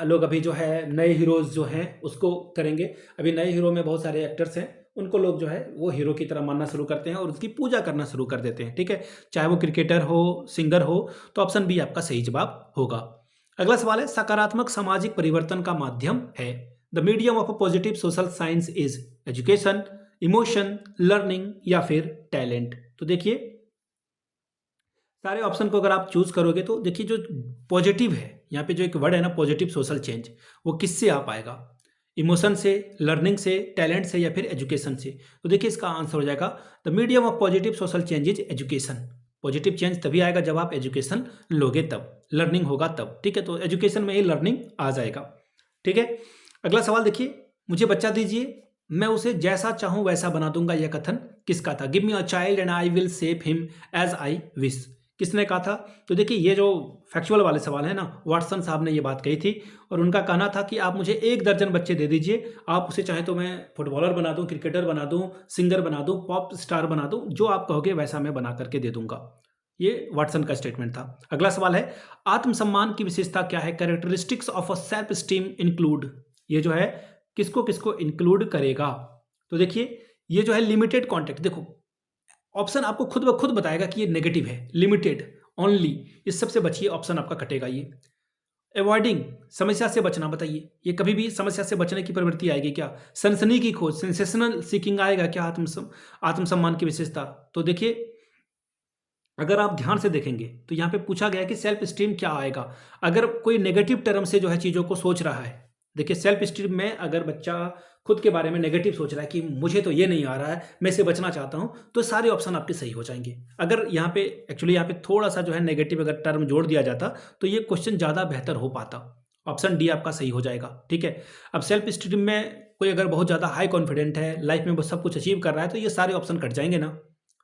लोग अभी जो है नए हीरोज़ जो हैं उसको करेंगे। अभी नए हीरो में बहुत सारे एक्टर्स हैं, उनको लोग जो है वो हीरो की तरह मानना शुरू करते हैं और उसकी पूजा करना शुरू कर देते हैं, ठीक है। चाहे वो क्रिकेटर हो, सिंगर हो, तो ऑप्शन बी आपका सही जवाब होगा। अगला सवाल है, सकारात्मक सामाजिक परिवर्तन का माध्यम है। The medium of a positive social science is education, emotion, learning या फिर टैलेंट। तो देखिए सारे ऑप्शन को अगर आप चूज करोगे तो देखिए जो पॉजिटिव है यहाँ पे जो एक वर्ड है ना पॉजिटिव सोशल चेंज, वो किससे आ पाएगा? इमोशन से, लर्निंग से, टैलेंट से या फिर एजुकेशन से? तो देखिए इसका आंसर हो जाएगा the medium of positive social change is education. Positive change तभी आएगा जब आप एजुकेशन लोगे, तब लर्निंग होगा तब, ठीक है। तो एजुकेशन में ही लर्निंग आ जाएगा, ठीक है। अगला सवाल देखिए, मुझे बच्चा दीजिए, मैं उसे जैसा चाहूं वैसा बना दूंगा, यह कथन किसका था? Give me a child and I will shape him as I wish. किसने कहा था? तो देखिए ये जो फैक्चुअल वाले सवाल है ना, वाटसन साहब ने ये बात कही थी और उनका कहना था कि आप मुझे 1 दर्जन बच्चे दे दीजिए, आप उसे चाहे तो मैं फुटबॉलर बना दूं, क्रिकेटर बना दूं, सिंगर बना दूं, पॉप स्टार बना दूं, जो आप कहोगे वैसा मैं बना करके दे दूंगा। ये वाटसन का स्टेटमेंट था। अगला सवाल है, आत्मसम्मान की विशेषता क्या है? Characteristics of a self esteem include. ये जो है किसको किसको इंक्लूड करेगा? तो देखिए ये जो है लिमिटेड कॉन्टेक्ट, देखो ऑप्शन आपको खुद ब खुद बताएगा कि ये नेगेटिव है। लिमिटेड, ओनली, इस सबसे बचिए, ऑप्शन आपका कटेगा ये। अवॉइडिंग, समस्या से बचना, बताइए ये कभी भी समस्या से बचने की प्रवृत्ति आएगी क्या? सनसनी की खोज, सेंसेशनल सीकिंग आएगा क्या आत्मसम्मान की विशेषता? तो देखिए अगर आप ध्यान से देखेंगे तो यहाँ पे पूछा गया है कि सेल्फ स्टीम क्या आएगा। अगर कोई नेगेटिव टर्म से जो है चीज़ों को सोच रहा है, देखिए सेल्फ स्टीम में अगर बच्चा खुद के बारे में नेगेटिव सोच रहा है कि मुझे तो ये नहीं आ रहा है, मैं इसे बचना चाहता हूँ, तो सारे ऑप्शन आपके सही हो जाएंगे। अगर यहाँ पे एक्चुअली यहाँ पे थोड़ा सा जो है नेगेटिव अगर टर्म जोड़ दिया जाता तो ये क्वेश्चन ज़्यादा बेहतर हो पाता। ऑप्शन डी आपका सही हो जाएगा, ठीक है। अब सेल्फ स्टीम में कोई अगर बहुत ज़्यादा हाई कॉन्फिडेंट है, लाइफ में वो सब कुछ अचीव कर रहा है, तो ये सारे ऑप्शन कट जाएंगे ना,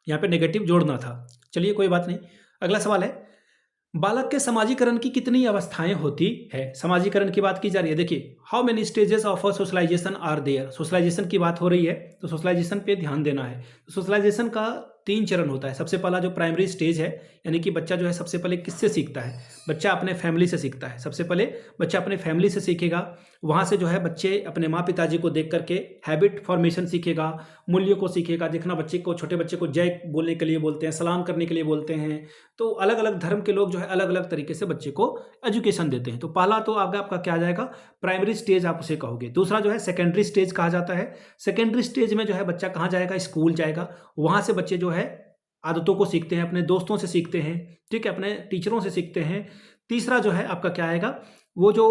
यहाँ पे नेगेटिव जोड़ना था। चलिए कोई बात नहीं। अगला सवाल है, बालक के समाजीकरण की कितनी अवस्थाएं होती है? समाजीकरण की बात की जा रही है। देखिए how many stages of socialisation are there. Socialisation की बात हो रही है तो सोशलाइजेशन पे ध्यान देना है। सोशलाइजेशन का 3 चरण होता है। सबसे पहला जो प्राइमरी स्टेज है, यानी कि बच्चा जो है सबसे पहले किससे सीखता है? बच्चा अपने फैमिली से सीखता है। सबसे पहले बच्चा अपने फैमिली से सीखेगा, वहाँ से जो है बच्चे अपने माँ पिताजी को देख करके हैबिट फॉर्मेशन सीखेगा, मूल्यों को सीखेगा। देखना बच्चे को, छोटे बच्चे को जय बोलने के लिए बोलते हैं, सलाम करने के लिए बोलते हैं। तो अलग अलग धर्म के लोग जो है अलग अलग तरीके से बच्चे को एजुकेशन देते हैं। तो पहला तो आपका क्या आ जाएगा? प्राइमरी स्टेज आप उसे कहोगे। दूसरा जो है सेकेंडरी स्टेज कहा जाता है। सेकेंडरी स्टेज में जो है बच्चा कहाँ जाएगा? स्कूल जाएगा। वहाँ से बच्चे जो है आदतों को सीखते हैं, अपने दोस्तों से सीखते हैं, ठीक है, अपने टीचरों से सीखते हैं। तीसरा जो है आपका क्या आएगा? वो जो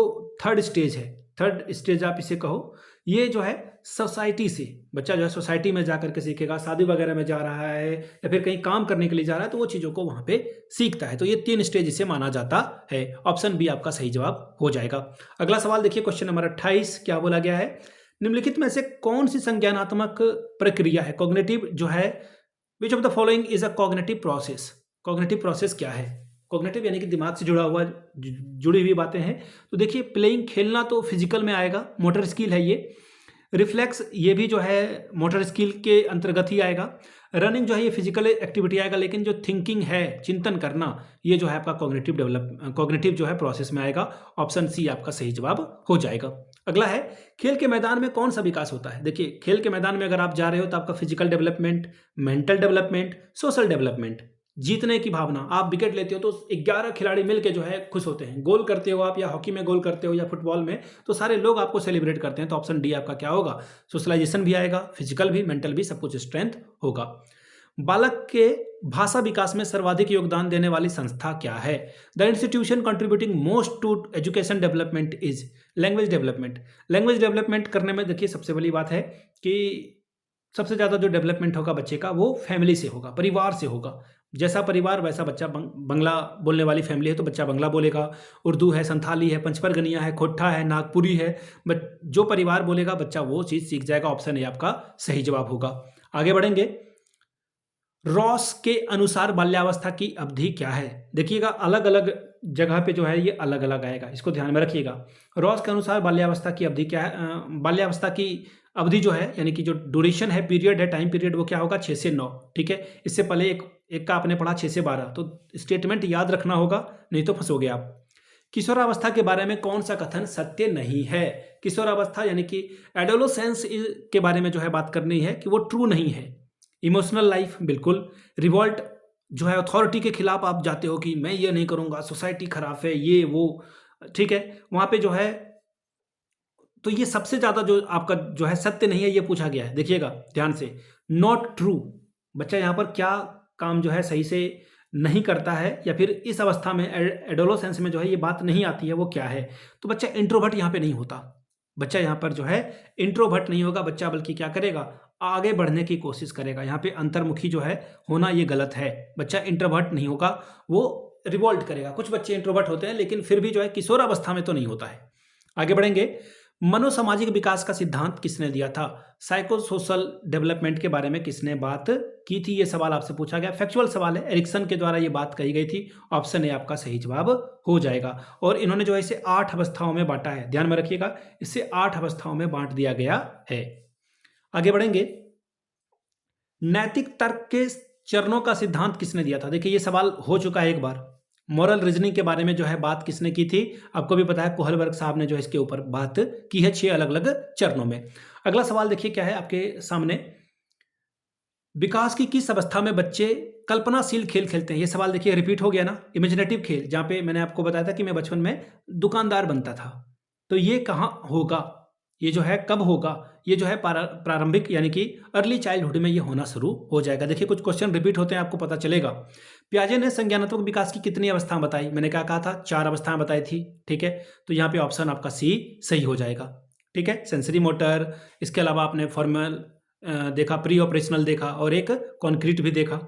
थर्ड स्टेज है, थर्ड स्टेज आप इसे कहो, ये जो है सोसाइटी से बच्चा जो है सोसाइटी में जा करके सीखेगा। शादी वगैरह में जा रहा है या फिर कहीं काम करने के लिए जा रहा है तो वो चीज़ों को वहाँ पे सीखता है। तो ये 3 स्टेज इसे माना जाता है। ऑप्शन बी आपका सही जवाब हो जाएगा। अगला सवाल देखिए, क्वेश्चन नंबर 28 क्या बोला गया है? निम्नलिखित में से कौन सी संज्ञानात्मक प्रक्रिया है? कॉग्निटिव जो है, which of the following is a cognitive process. Cognitive process क्या है? कॉग्निटिव यानी कि दिमाग से जुड़ा हुआ, जुड़ी हुई बातें हैं। तो देखिए प्लेइंग, खेलना तो फिजिकल में आएगा, मोटर स्किल है ये। रिफ्लेक्स, ये भी जो है मोटर स्किल के अंतर्गत ही आएगा। रनिंग जो है ये फिजिकल एक्टिविटी आएगा, लेकिन जो थिंकिंग है, चिंतन करना, ये जो है आपका कॉग्निटिव जो है प्रोसेस में आएगा। ऑप्शन सी आपका सही जवाब हो जाएगा। अगला है, खेल के मैदान में कौन सा विकास होता है? देखिए खेल के मैदान में अगर आप जा रहे हो तो आपका physical development, mental development, social development, जीतने की भावना। आप विकेट लेते हो तो 11 खिलाड़ी मिलके जो है खुश होते हैं। गोल करते हो आप, या हॉकी में गोल करते हो या फुटबॉल में, तो सारे लोग आपको सेलिब्रेट करते हैं। तो ऑप्शन डी आपका क्या होगा? सोशलाइजेशन भी आएगा, फिजिकल भी, मेंटल भी, सब कुछ स्ट्रेंथ होगा। बालक के भाषा विकास में सर्वाधिक योगदान देने वाली संस्था क्या है? The institution contributing most to education development is language development. Language development करने में देखिए सबसे बड़ी बात है कि सबसे ज़्यादा जो डेवलपमेंट होगा बच्चे का वो फैमिली से होगा, परिवार से होगा। जैसा परिवार वैसा बच्चा। बंगला बोलने वाली फैमिली है तो बच्चा बंगला बोलेगा। उर्दू है, संथाली है, पंचपरगनिया है, खोट्ठा है, नागपुरी है, बट जो परिवार बोलेगा बच्चा वो चीज़ सीख जाएगा। ऑप्शन ए आपका सही जवाब होगा। आगे बढ़ेंगे। रॉस के अनुसार बाल्यावस्था की अवधि क्या है? देखिएगा अलग अलग जगह पे जो है ये अलग अलग आएगा, इसको ध्यान में रखिएगा। रॉस के अनुसार बाल्यावस्था की अवधि क्या है? बाल्यावस्था की अवधि जो है यानी कि जो ड्यूरेशन है, पीरियड है, टाइम पीरियड, वो क्या होगा? 6 से 9। ठीक है, इससे पहले एक एक का आपने पढ़ा 6 से 12, तो स्टेटमेंट याद रखना होगा, नहीं तो फंसोगे आप। किशोरावस्था के बारे में कौन सा कथन सत्य नहीं है? किशोरावस्था यानी कि एडोलोसेंस के बारे में जो है बात करनी है कि वो ट्रू नहीं है। इमोशनल लाइफ बिल्कुल। रिवॉल्ट जो है अथॉरिटी के खिलाफ आप जाते हो कि मैं ये नहीं करूंगा, सोसाइटी खराब है, ये वो, ठीक है, वहां पे जो है, तो ये सबसे ज्यादा जो आपका जो है सत्य नहीं है ये पूछा गया है, देखिएगा ध्यान से। नॉट ट्रू, बच्चा यहाँ पर क्या काम जो है सही से नहीं करता है, या फिर इस अवस्था में एडोलोसेंस में जो है ये बात नहीं आती है, वो क्या है? तो बच्चा इंट्रोवर्ट यहाँ पे नहीं होता, बच्चा यहाँ पर जो है इंट्रोवर्ट नहीं होगा, बच्चा बल्कि क्या करेगा? आगे बढ़ने की कोशिश करेगा। यहाँ पे अंतर्मुखी जो है होना ये गलत है, बच्चा इंट्रोवर्ट नहीं होगा, वो रिवॉल्ट करेगा। कुछ बच्चे इंट्रोवर्ट होते हैं लेकिन फिर भी जो है किशोरावस्था में तो नहीं होता है। आगे बढ़ेंगे। मनोसामाजिक विकास का सिद्धांत किसने दिया था? साइको सोशल डेवलपमेंट के बारे में किसने बात की थी? ये सवाल आपसे पूछा गया, फैक्चुअल सवाल है, एरिक्सन के द्वारा ये बात कही गई थी। ऑप्शन ए आपका सही जवाब हो जाएगा। और इन्होंने जो है इसे 8 अवस्थाओं में बांटा है, ध्यान में रखिएगा, इसे 8 अवस्थाओं में बांट दिया गया है। आगे बढ़ेंगे। नैतिक तर्क के चरणों का सिद्धांत किसने दिया था? देखिए ये सवाल हो चुका है एक बार। मॉरल रीजनिंग के बारे में जो है बात किसने की थी? आपको भी पता है, कोहलबर्ग साहब ने जो है इसके ऊपर बात की है 6 अलग अलग चरणों में। अगला सवाल देखिए क्या है आपके सामने। विकास की किस अवस्था में बच्चे कल्पनाशील खेल खेलते हैं? ये सवाल देखिए रिपीट हो गया ना, इमेजिनेटिव खेल, जहां पे मैंने आपको बताया था कि मैं बचपन में दुकानदार बनता था, तो ये कहाँ होगा? ये जो है कब होगा? ये जो है प्रारंभिक यानी कि अर्ली चाइल्डहुड में ये होना शुरू हो जाएगा। देखिए कुछ क्वेश्चन रिपीट होते हैं, आपको पता चलेगा। पियाजे ने संज्ञानात्मक विकास की कितनी अवस्थाएं बताई? मैंने क्या कहा था? 4 अवस्थाएं बताई थी, ठीक है, तो यहाँ पे ऑप्शन आपका सी सही हो जाएगा। ठीक है, सेंसरी मोटर, इसके अलावा आपने फॉर्मल देखा, प्री ऑपरेशनल देखा, और एक कॉन्क्रीट भी देखा।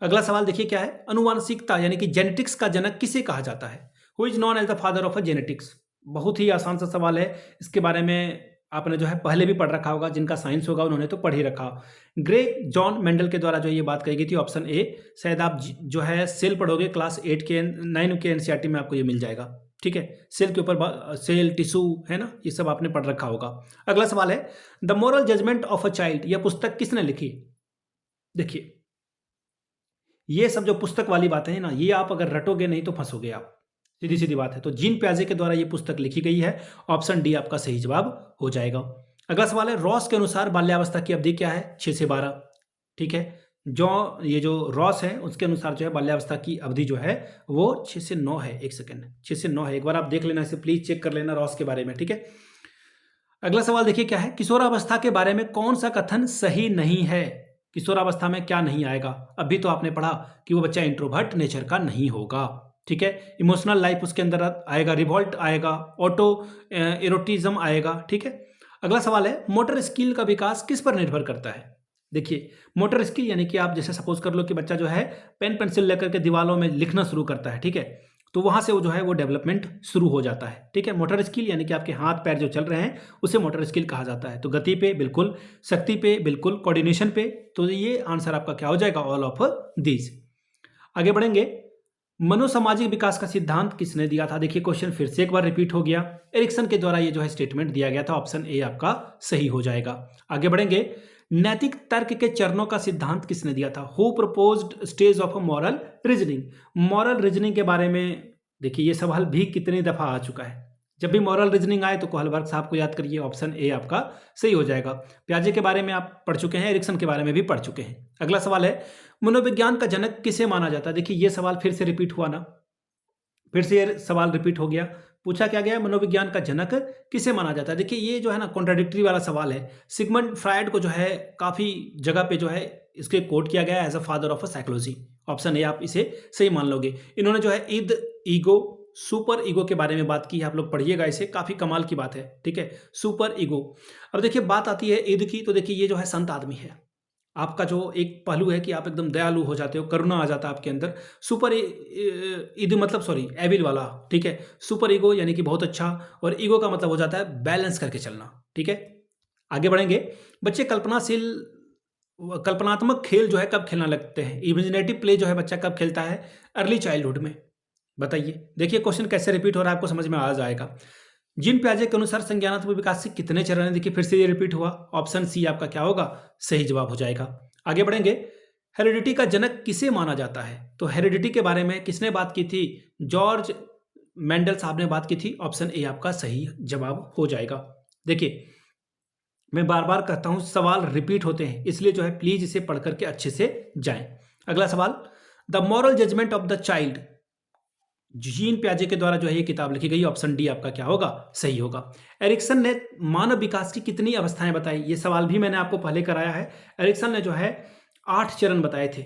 अगला सवाल देखिए क्या है। अनुवांशिकता यानी कि जेनेटिक्स का जनक किसे कहा जाता है? Who is known as the father of a genetics? बहुत ही आसान सा सवाल है, इसके बारे में आपने जो है पहले भी पढ़ रखा होगा, जिनका साइंस होगा उन्होंने तो पढ़ ही रखा। ग्रे जॉन मेंडल के द्वारा जो ये बात कही गई थी, ऑप्शन ए। शायद आप जो है सेल पढ़ोगे क्लास 8 के 9 के एनसीईआरटी में आपको ये मिल जाएगा। ठीक है, सेल के ऊपर सेल टिश्यू है ना, ये सब आपने पढ़ रखा होगा। अगला सवाल है, the moral judgement of a child, यह पुस्तक किसने लिखी? देखिए ये सब जो पुस्तक वाली बातें हैं ना, ये आप अगर रटोगे नहीं तो फंसोगे आप, सीधी सीधी बात है। तो जीन प्याजे के द्वारा ये पुस्तक लिखी गई है, ऑप्शन डी आपका सही जवाब हो जाएगा। अगला सवाल है, रॉस के अनुसार बाल्यावस्था की अवधि क्या है? 6 से 12। ठीक है, जो ये जो रॉस है उसके अनुसार जो है बाल्यावस्था की अवधि जो है वो 6 से 9 है। एक सेकेंड, 6 से 9 है, एक बार आप देख लेना, इसे प्लीज चेक कर लेना रॉस के बारे में। ठीक है, अगला सवाल देखिए क्या है। किशोरावस्था के बारे में कौन सा कथन सही नहीं है? किशोरावस्था में क्या नहीं आएगा? अभी तो आपने पढ़ा कि वो बच्चा इंट्रोवर्ट नेचर का नहीं होगा। ठीक है, इमोशनल लाइफ उसके अंदर आएगा, रिवॉल्ट आएगा, ऑटो एरोटिज्म आएगा। ठीक है, अगला सवाल है, मोटर स्किल का विकास किस पर निर्भर करता है? देखिए मोटर स्किल यानी कि आप जैसे सपोज कर लो कि बच्चा जो है पेन पेंसिल लेकर के दीवारों में लिखना शुरू करता है, ठीक है, तो वहां से वो जो है वो डेवलपमेंट शुरू हो जाता है। ठीक है, मोटर स्किल यानी कि आपके हाथ पैर जो चल रहे हैं उसे मोटर स्किल कहा जाता है। तो गति पे बिल्कुल, शक्ति पे बिल्कुल, कोऑर्डिनेशन पे, तो ये आंसर आपका क्या हो जाएगा? All of these. आगे बढ़ेंगे। मनोसामाजिक विकास का सिद्धांत किसने दिया था? देखिए क्वेश्चन फिर से एक बार रिपीट हो गया, एरिक्सन के द्वारा ये जो है स्टेटमेंट दिया गया था, ऑप्शन ए आपका सही हो जाएगा। आगे बढ़ेंगे। नैतिक तर्क के चरणों का सिद्धांत किसने दिया था? Who proposed stage of a moral reasoning? Moral reasoning के बारे में देखिए ये सवाल भी कितनी दफा आ चुका है। जब भी मॉरल रीजनिंग आए तो कोहलबर्ग साहब को याद करिए, ऑप्शन ए आपका सही हो जाएगा। प्याजे के बारे में आप पढ़ चुके हैं, एरिक्सन के बारे में भी पढ़ चुके हैं। अगला सवाल है, मनोविज्ञान का जनक किसे माना जाता है? देखिए ये सवाल फिर से रिपीट हुआ ना, फिर से ये सवाल रिपीट हो गया। पूछा क्या गया? मनोविज्ञान का जनक किसे माना जाता है? देखिए ये जो है ना कॉन्ट्राडिक्टरी वाला सवाल है। सिगमंड फ्रायड को जो है काफी जगह पे जो है इसके कोट किया गया as a father of a psychology. Option A आप इसे सही मान लोगे। इन्होंने जो है ईद, ईगो, सुपर ईगो के बारे में बात की है, आप लोग पढ़िएगा इसे, काफी कमाल की बात है। ठीक है, सुपर ईगो। अब देखिए बात आती है ईद की, तो देखिए ये जो है संत आदमी है, आपका जो एक पहलू है कि आप एकदम दयालु हो जाते हो, करुणा आ जाता है आपके अंदर। सुपर ईगो मतलब सॉरी एविल वाला, ठीक है, सुपर ईगो यानी कि बहुत अच्छा, और ईगो का मतलब हो जाता है बैलेंस करके चलना। ठीक है, आगे बढ़ेंगे। बच्चे कल्पनात्मक खेल जो है कब खेलना लगते हैं? इमेजिनेटिव प्ले जो है बच्चा कब खेलता है? अर्ली चाइल्डहुड में। बताइए। देखिए क्वेश्चन कैसे रिपीट हो रहा है आपको समझ में आ जाएगा। जीन पियाजे के अनुसार संज्ञानात्मक विकास के कितने चरण हैं? देखिए फिर से ये रिपीट हुआ। ऑप्शन सी आपका क्या होगा? सही जवाब हो जाएगा। आगे बढ़ेंगे। हेरिडिटी का जनक किसे माना जाता है? तो हेरिडिटी के बारे में किसने बात की थी? जॉर्ज मेंडल साहब ने बात की थी। ऑप्शन ए आपका सही जवाब हो जाएगा। देखिए मैं बार बार कहता हूं सवाल रिपीट होते हैं, इसलिए जो है प्लीज इसे पढ़ करके अच्छे से जाएं। अगला सवाल, the moral judgment of the child, Jean पियाजे के द्वारा जो है ये किताब लिखी गई। ऑप्शन डी आपका क्या होगा? सही होगा। एरिक्सन ने मानव विकास की कितनी अवस्थाएं बताई? ये सवाल भी मैंने आपको पहले कराया है। एरिक्सन ने जो है 8 चरण बताए थे।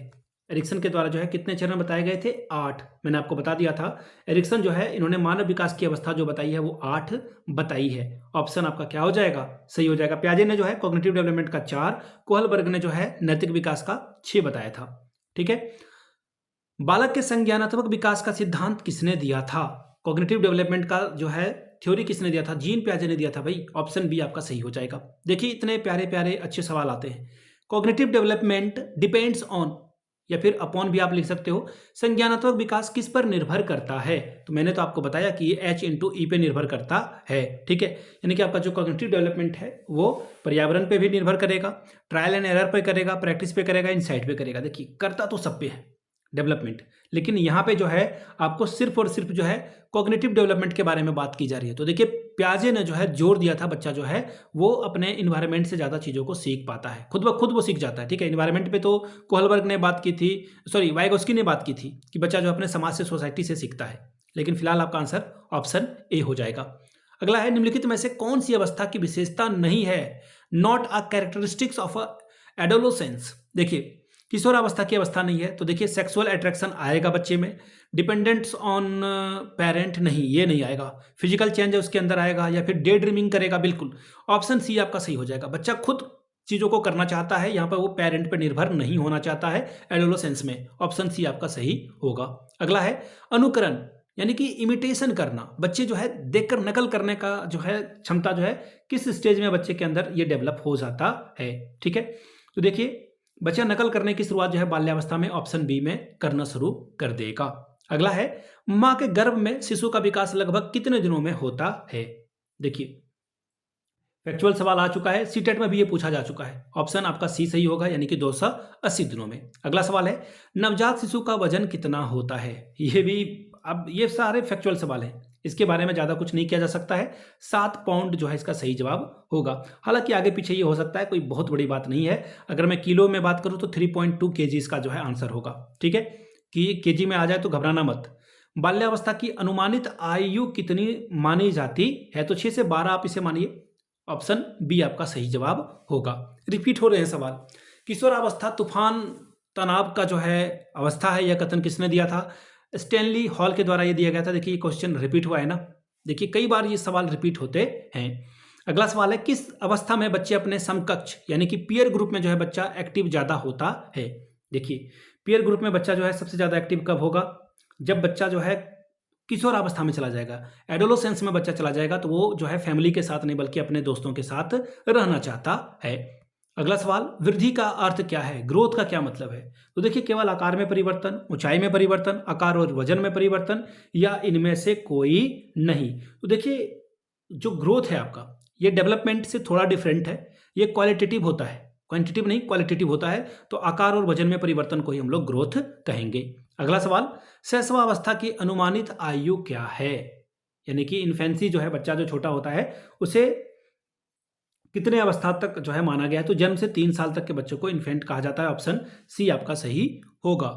एरिक्सन के द्वारा जो है कितने चरण बताए गए थे? 8। मैंने आपको बता दिया था। एरिक्सन जो है इन्होंने मानव विकास की अवस्था जो बताई है वो 8 बताई है। ऑप्शन आपका क्या हो जाएगा? सही हो जाएगा। पियाजे ने जो है कॉग्निटिव डेवलपमेंट का 4, कोहलबर्ग ने जो है नैतिक विकास का 6 बताया था। ठीक है। बालक के संज्ञानात्मक विकास का सिद्धांत किसने दिया था? कॉग्निटिव डेवलपमेंट का जो है थ्योरी किसने दिया था? जीन पियाजे ने दिया था भाई। ऑप्शन बी आपका सही हो जाएगा। देखिए इतने प्यारे प्यारे अच्छे सवाल आते हैं। कॉग्निटिव डेवलपमेंट डिपेंड्स ऑन, या फिर अपॉन भी आप लिख सकते हो। संज्ञानात्मक विकास किस पर निर्भर करता है? तो मैंने तो आपको बताया कि ये H/E पे निर्भर करता है। ठीक है, यानी कि आपका जो कॉग्निटिव डेवलपमेंट है वो पर्यावरण पे भी निर्भर करेगा, ट्रायल एंड एरर पे करेगा, प्रैक्टिस पे करेगा, इनसाइट पे करेगा। देखिए करता तो सब पे है डेवलपमेंट, लेकिन यहाँ पे जो है आपको सिर्फ और सिर्फ जो है कॉग्निटिव डेवलपमेंट के बारे में बात की जा रही है। तो देखिए पियाजे ने जो है जोर दिया था, बच्चा जो है वो अपने इन्वायरमेंट से ज़्यादा चीज़ों को सीख पाता है, खुद ब खुद वो सीख जाता है। ठीक है, इन्वायरमेंट पे तो कोहलबर्ग ने बात की थी, सॉरी वाइगोस्की ने बात की थी कि बच्चा जो अपने समाज से, सोसाइटी से सीखता है। लेकिन फिलहाल आपका आंसर ऑप्शन ए हो जाएगा। अगला है, निम्नलिखित में से कौन सी अवस्था की विशेषता नहीं है? Not a characteristics of a adolescence. देखिए किशोरावस्था की अवस्था नहीं है, तो देखिए सेक्सुअल अट्रैक्शन आएगा बच्चे में, डिपेंडेंट्स ऑन पेरेंट नहीं, ये नहीं आएगा। फिजिकल चेंज है उसके अंदर आएगा, या फिर डे ड्रीमिंग करेगा, बिल्कुल। ऑप्शन सी आपका सही हो जाएगा। बच्चा खुद चीज़ों को करना चाहता है, यहाँ पर वो पेरेंट पर निर्भर नहीं होना चाहता है एडोलोसेंस में। ऑप्शन सी आपका सही होगा। अगला है अनुकरण, यानी कि इमिटेशन करना। बच्चे जो है देखकर नकल करने का जो है क्षमता जो है किस स्टेज में बच्चे के अंदर ये डेवलप हो जाता है? ठीक है, तो देखिए बच्चा नकल करने की शुरुआत जो है बाल्यावस्था में ऑप्शन बी में करना शुरू कर देगा। अगला है, मां के गर्भ में शिशु का विकास लगभग कितने दिनों में होता है? देखिए फैक्चुअल सवाल आ चुका है, सीटेट में भी ये पूछा जा चुका है। ऑप्शन आपका सी सही होगा, यानी कि 280 दिनों में। अगला सवाल है, नवजात शिशु का वजन कितना होता है? ये भी, अब ये सारे फैक्चुअल सवाल हैं, इसके बारे में ज़्यादा कुछ नहीं किया जा सकता है। 7 पाउंड जो है इसका सही जवाब होगा। हालांकि आगे पीछे ये हो सकता है, कोई बहुत बड़ी बात नहीं है। अगर मैं किलो में बात करूँ तो 3.2 kg इसका जो है आंसर होगा। ठीक है, कि केजी में आ जाए तो घबराना मत। बाल्यावस्था की अनुमानित आयु कितनी मानी जाती है? तो 6 से 12 आप इसे मानिए। ऑप्शन बी आपका सही जवाब होगा। रिपीट हो रहे हैं सवाल। किशोरावस्था तूफान तनाव का जो है अवस्था है, यह कथन किसने दिया था? स्टैनली हॉल के द्वारा ये दिया गया था। देखिए ये क्वेश्चन रिपीट हुआ है ना, देखिए कई बार ये सवाल रिपीट होते हैं। अगला सवाल है, किस अवस्था में बच्चे अपने समकक्ष यानी कि पीयर ग्रुप में जो है बच्चा एक्टिव ज़्यादा होता है? देखिए पीयर ग्रुप में बच्चा जो है सबसे ज़्यादा एक्टिव कब होगा? जब बच्चा जो है किशोरावस्था में चला जाएगा, एडोलोसेंस में बच्चा चला जाएगा, तो वो जो है फैमिली के साथ नहीं बल्कि अपने दोस्तों के साथ रहना चाहता है। अगला सवाल, वृद्धि का अर्थ क्या है? ग्रोथ का क्या मतलब है? तो देखिए केवल आकार में परिवर्तन, ऊंचाई में परिवर्तन, आकार और वजन में परिवर्तन, या इनमें से कोई नहीं। तो देखिए जो ग्रोथ है आपका, ये डेवलपमेंट से थोड़ा डिफरेंट है, ये क्वालिटेटिव होता है, क्वांटिटिव नहीं क्वालिटेटिव होता है। तो आकार और वजन में परिवर्तन को ही हम लोग ग्रोथ कहेंगे। अगला सवाल, शैशवावस्था की अनुमानित आयु क्या है? यानी कि इन्फेंसी जो है, बच्चा जो छोटा होता है उसे कितने अवस्था तक जो है माना गया है? तो जन्म से 3 साल तक के बच्चों को इन्फेंट कहा जाता है। ऑप्शन सी आपका सही होगा।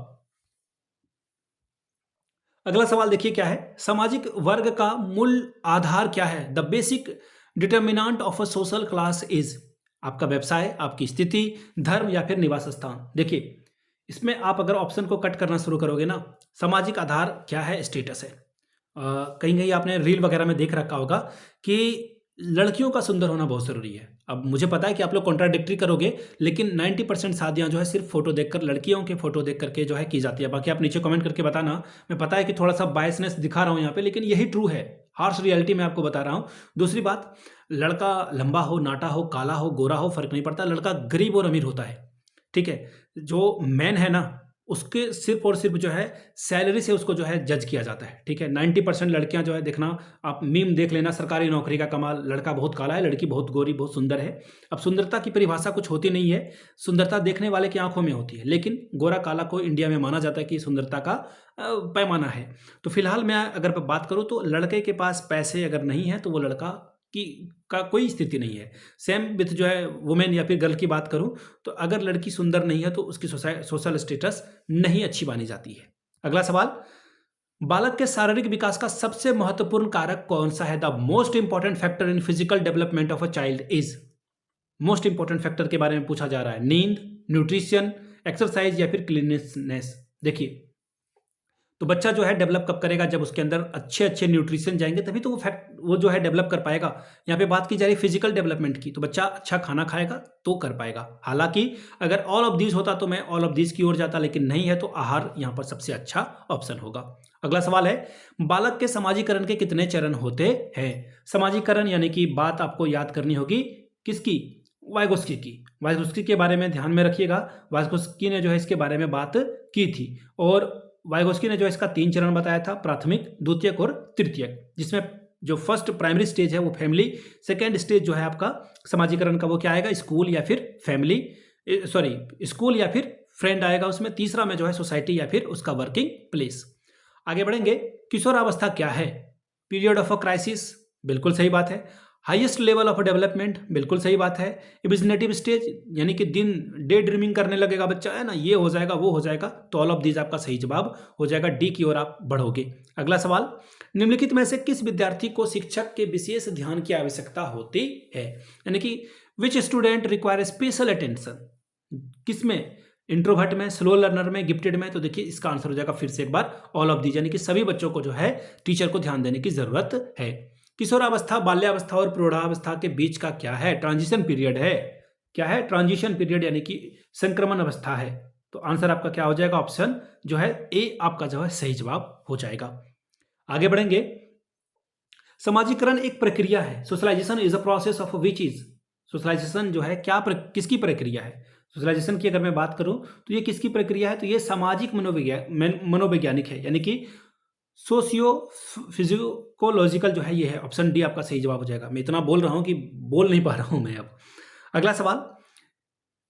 अगला सवाल देखिए क्या है, सामाजिक वर्ग का मूल आधार क्या है? The basic determinant of a social class is. आपका व्यवसाय, आपकी स्थिति, धर्म, या फिर निवास स्थान। देखिए इसमें आप अगर ऑप्शन को कट करना शुरू करोगे ना, सामाजिक आधार क्या है? स्टेटस है। कहीं कहीं आपने रील वगैरह में देख रखा होगा कि लड़कियों का सुंदर होना बहुत ज़रूरी है। अब मुझे पता है कि आप लोग कॉन्ट्राडिक्टरी करोगे, लेकिन 90% शादियां जो है सिर्फ फोटो देखकर, लड़कियों के फोटो देख करके जो है की जाती है। बाकी आप नीचे कमेंट करके बताना। मैं पता है कि थोड़ा सा बायसनेस दिखा रहा हूँ यहाँ पे, लेकिन यही ट्रू है, हार्श रियलिटी मैं आपको बता रहा हूँ। दूसरी बात, लड़का लंबा हो, नाटा हो, काला हो, गोरा हो, फर्क नहीं पड़ता। लड़का गरीब और अमीर होता है। ठीक है, जो मैन है ना उसके सिर्फ और सिर्फ जो है सैलरी से उसको जो है जज किया जाता है। ठीक है, 90% लड़कियां जो है, देखना आप मीम देख लेना, सरकारी नौकरी का कमाल, लड़का बहुत काला है, लड़की बहुत गोरी बहुत सुंदर है। अब सुंदरता की परिभाषा कुछ होती नहीं है, सुंदरता देखने वाले की आंखों में होती है, लेकिन गोरा काला को इंडिया में माना जाता है कि सुंदरता का पैमाना है। तो फिलहाल मैं अगर बात करूं तो लड़के के पास पैसे अगर नहीं है तो वो लड़का की का कोई स्थिति नहीं है। सेम विथ जो है वुमेन या फिर गर्ल की बात करूं तो अगर लड़की सुंदर नहीं है तो उसकी सोशल स्टेटस नहीं अच्छी मानी जाती है। अगला सवाल, बालक के शारीरिक विकास का सबसे महत्वपूर्ण कारक कौन सा है? The most important factor in physical development of a child is. Most important factor के बारे में पूछा जा रहा है। नींद, न्यूट्रिशन, एक्सरसाइज या फिर क्लीननेस। देखिए, तो बच्चा जो है डेवलप कब करेगा? जब उसके अंदर अच्छे अच्छे न्यूट्रिशन जाएंगे तभी तो वो जो है डेवलप कर पाएगा। यहाँ पे बात की जा रही है फिजिकल डेवलपमेंट की, तो बच्चा अच्छा खाना खाएगा तो कर पाएगा। हालांकि अगर ऑल ऑफ दीज होता तो मैं ऑल ऑफ दीज की ओर जाता, लेकिन नहीं है तो आहार यहाँ पर सबसे अच्छा ऑप्शन होगा। अगला सवाल है, बालक के समाजीकरण के कितने चरण होते हैं? समाजीकरण यानी कि बात आपको याद करनी होगी किसकी? वाइगोस्की की। वाइगोस्की के बारे में ध्यान में रखिएगा, वाइगोस्की ने जो है इसके बारे में बात की थी, और वाइगोस्की ने जो इसका 3 चरण बताया था, प्राथमिक, द्वितीयक और तृतीयक, जिसमें जो फर्स्ट प्राइमरी स्टेज है वो फैमिली, सेकेंड स्टेज जो है आपका समाजीकरण का वो क्या आएगा? स्कूल या फिर फैमिली, स्कूल या फिर फ्रेंड आएगा उसमें। तीसरा में जो है सोसाइटी या फिर उसका वर्किंग प्लेस। आगे बढ़ेंगे, किशोरावस्था क्या है? पीरियड ऑफ अ क्राइसिस, बिल्कुल सही बात है। हाईएस्ट लेवल ऑफ डेवलपमेंट, बिल्कुल सही बात है। इमेजिनेटिव स्टेज यानी कि दिन डे ड्रीमिंग करने लगेगा बच्चा, है ना, ये हो जाएगा वो हो जाएगा, तो ऑल ऑफ दीज आपका सही जवाब हो जाएगा, डी की ओर आप बढ़ोगे। अगला सवाल, निम्नलिखित में से किस विद्यार्थी को शिक्षक के विशेष ध्यान की आवश्यकता होती है? यानी कि which student require special attention? किसमें? इंट्रोवर्ट में, स्लो लर्नर में, गिफ्टेड में? तो देखिए इसका आंसर हो जाएगा फिर से एक बार ऑल ऑफ दीज, यानी कि सभी बच्चों को जो है टीचर को ध्यान देने की जरूरत है। किशोरावस्था, बाल्यावस्था और प्रौढ़ावस्था के बीच का क्या है? ट्रांजिशन पीरियड है। क्या है? ट्रांजिशन पीरियड, यानी कि संक्रमण अवस्था है। तो आंसर आपका क्या हो जाएगा? ऑप्शन जो है ए आपका जो है सही जवाब हो जाएगा। आगे बढ़ेंगे, समाजीकरण एक प्रक्रिया है। Socialisation is a process of which is. Socialisation जो है किसकी प्रक्रिया है? सोशलाइजेशन की अगर मैं बात करूं तो ये किसकी प्रक्रिया है? तो ये सामाजिक मनोवैज्ञानिक है, यानी कि सोशियो फिजिकोलॉजिकल जो है ये है। ऑप्शन डी आपका सही जवाब हो जाएगा। मैं इतना बोल रहा हूं कि बोल नहीं पा रहा हूं मैं अब। अगला सवाल,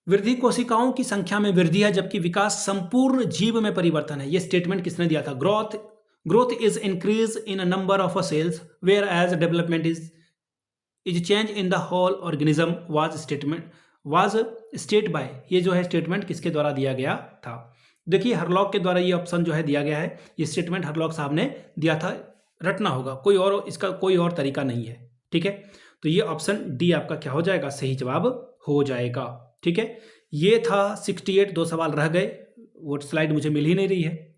वृद्धि कोशिकाओं की संख्या में वृद्धि है जबकि विकास संपूर्ण जीव में परिवर्तन है। ये स्टेटमेंट किसने दिया था? Growth is increase in number of cells whereas development is change in the whole organism was state by. ये जो है स्टेटमेंट किसके द्वारा दिया गया था? देखिए हरलॉक के द्वारा ये ऑप्शन जो है दिया गया है। ये स्टेटमेंट हरलॉक साहब ने दिया था, रटना होगा, कोई और इसका कोई और तरीका नहीं है। ठीक है, तो ये ऑप्शन डी आपका क्या हो जाएगा? सही जवाब हो जाएगा। ठीक है, ये था 68, 2 सवाल रह गए, वो स्लाइड मुझे मिल ही नहीं रही है।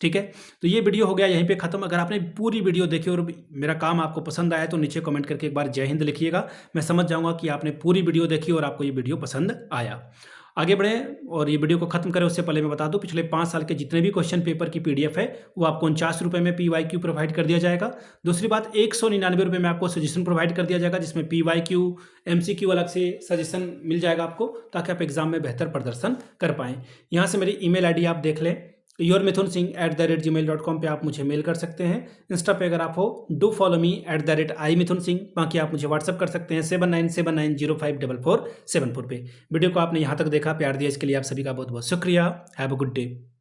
ठीक है, तो ये वीडियो हो गया यहीं पे खत्म। अगर आपने पूरी वीडियो देखी और मेरा काम आपको पसंद आया तो नीचे कमेंट करके एक बार जय हिंद लिखिएगा। मैं समझ जाऊंगा कि आपने पूरी वीडियो देखी और आपको ये वीडियो पसंद आया। आगे बढ़ें और ये वीडियो को खत्म करें उससे पहले मैं बता दूं, पिछले 5 साल के जितने भी क्वेश्चन पेपर की पीडीएफ है वो आपको 49 रुपये में PYQ प्रोवाइड कर दिया जाएगा। दूसरी बात, 199 रुपये में आपको सजेशन प्रोवाइड कर दिया जाएगा, जिसमें PYQ MCQ अलग से सजेशन मिल जाएगा आपको, ताकि आप एग्जाम में बेहतर प्रदर्शन कर पाएँ। यहाँ से मेरी email ID आप देख लें, yourmithunsingh@gmail.com पे आप मुझे मेल कर सकते हैं। इंस्टा पे अगर आप हो डू फॉलो मी @imithunsingh। बाकी आप मुझे व्हाट्सअप कर सकते हैं 7979054474 पे। वीडियो को आपने यहाँ तक देखा, प्यार दिया, इसके लिए आप सभी का बहुत बहुत शुक्रिया। Have a good day.